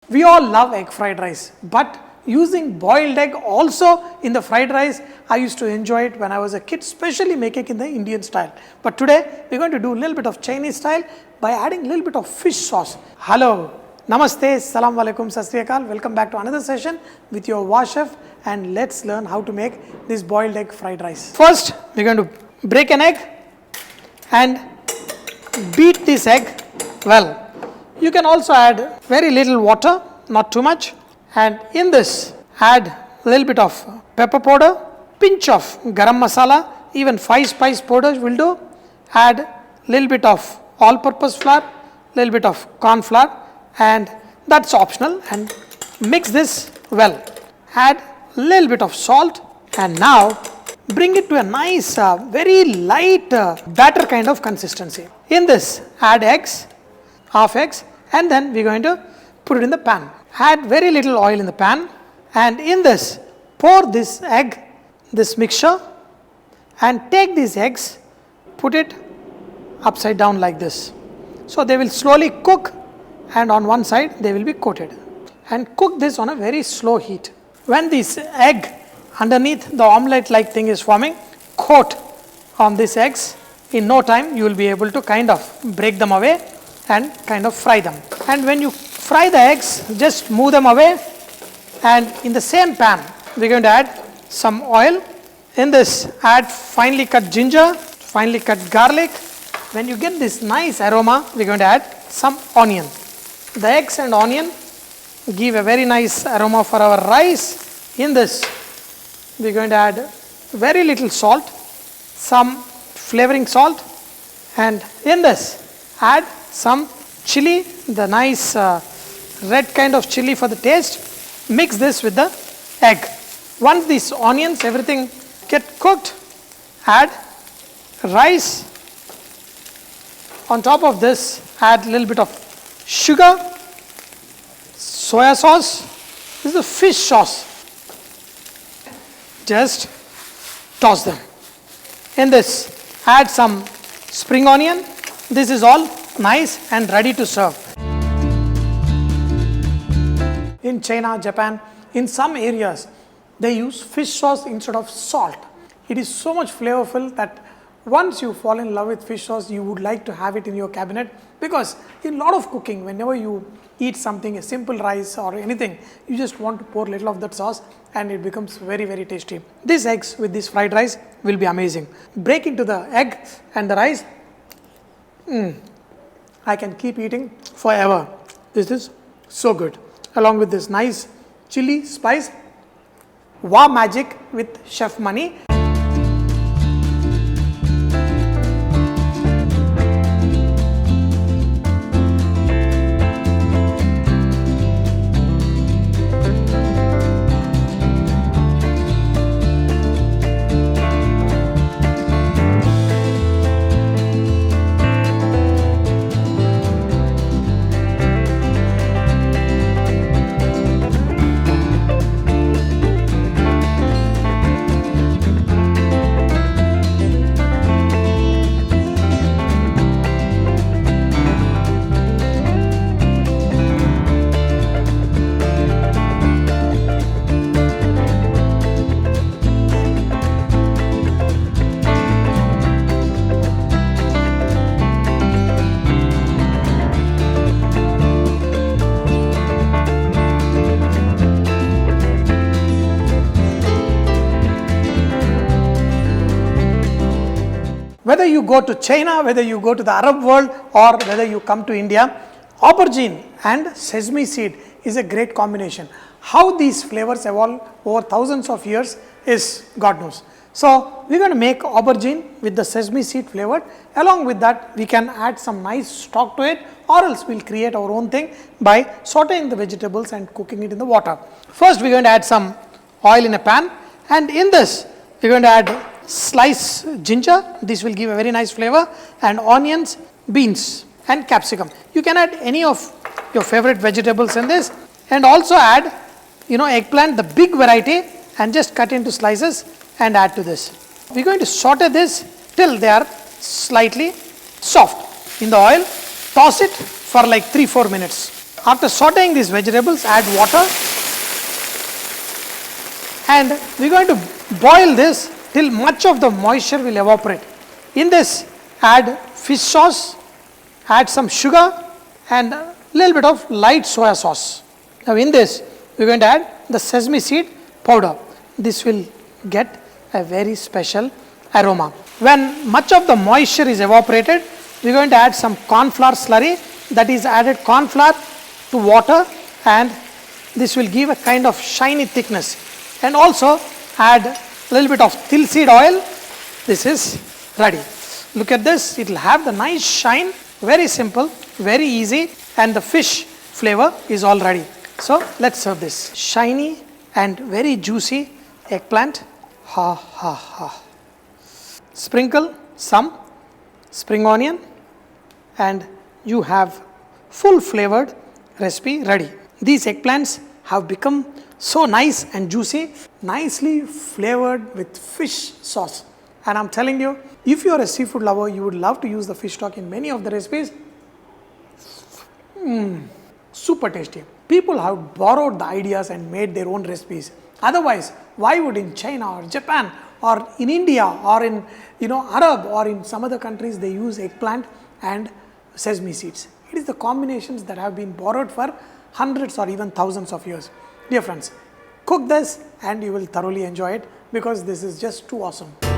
We all love egg fried rice, but using boiled egg also in the fried rice, I used to enjoy it when I was a kid, especially making it in the Indian style. But today, we're going to do a little bit of Chinese style by adding a little bit of fish sauce. Hello, Namaste, Assalamu Alaikum, Sat Sri Akal. Welcome back to another session with your Vahchef, and let's learn how to make this boiled egg fried rice. First, we're going to break an egg and beat this egg well. You can also add very little water, not too much, and in this add a little bit of pepper powder, pinch of garam masala, even 5 spice powders will do. Add a little bit of all-purpose flour, little bit of corn flour, and that's optional, and mix this well. Add a little bit of salt, and now bring it to a nice, very light batter kind of consistency. In this, add eggs, half eggs, and then we're going to put it in the pan. Add very little oil in the pan, and in this, pour this egg, this mixture, and take these eggs, put it upside down like this. So they will slowly cook, and on one side they will be coated. And cook this on a very slow heat. When this egg underneath the omelette like thing is forming, coat on these eggs. In no time you will be able to kind of break them away and kind of fry them. And when you fry the eggs, just move them away, and in the same pan we are going to add some oil. In this, add finely cut ginger, finely cut garlic. When you get this nice aroma, we are going to add some onion. The eggs and onion give a very nice aroma for our rice. In this, we are going to add very little salt, some flavoring salt, and in this add some chilli, the nice red kind of chilli for the taste. Mix this with the egg. Once these onions, everything get cooked, add rice. On top of this, add a little bit of sugar, soya sauce. This is a fish sauce. Just toss them. In this, add some spring onion. This is all nice and ready to serve. In China, Japan, in some areas, they use fish sauce instead of salt. It is so much flavorful that once you fall in love with fish sauce, you would like to have it in your cabinet, because in a lot of cooking, whenever you eat something, a simple rice or anything, you just want to pour a little of that sauce and it becomes very, very tasty. These eggs with this fried rice will be amazing. Break into the egg and the rice. I can keep eating forever. This is so good. Along with this nice chili spice. Wow magic with Chef Mani. Whether you go to China, whether you go to the Arab world, or whether you come to India, aubergine and sesame seed is a great combination. How these flavors evolve over thousands of years is God knows. So we are going to make aubergine with the sesame seed flavored. Along with that, we can add some nice stock to it, or else we will create our own thing by sauteing the vegetables and cooking it in the water. First, we are going to add some oil in a pan, and in this, we are going to add sliced ginger. This will give a very nice flavor, and onions, beans, and capsicum. You can add any of your favorite vegetables in this, and also add, eggplant, the big variety, and just cut into slices and add to this. We are going to saute this till they are slightly soft in the oil. Toss it for like 3-4 minutes. After sauteing these vegetables, add water and we're going to boil this till much of the moisture will evaporate. In this, add fish sauce, add some sugar and a little bit of light soya sauce. Now in this, we're going to add the sesame seed powder. This will get a very special aroma. When much of the moisture is evaporated, we're going to add some corn flour slurry, that is added corn flour to water, and this will give a kind of shiny thickness. And also add a little bit of til seed oil. This is ready. Look at this, it will have the nice shine, very simple, very easy, and the fish flavor is all ready. So let's serve this. Shiny and very juicy eggplant. Ha ha ha. Sprinkle some spring onion and you have full flavored recipe ready. These eggplants have become so nice and juicy, nicely flavored with fish sauce. And I'm telling you, if you are a seafood lover, you would love to use the fish stock in many of the recipes. Super tasty. People have borrowed the ideas and made their own recipes. Otherwise, why would in China or Japan or in India or in Arab or in some other countries they use eggplant and sesame seeds? It is the combinations that have been borrowed for hundreds or even thousands of years. Dear friends, cook this and you will thoroughly enjoy it because this is just too awesome.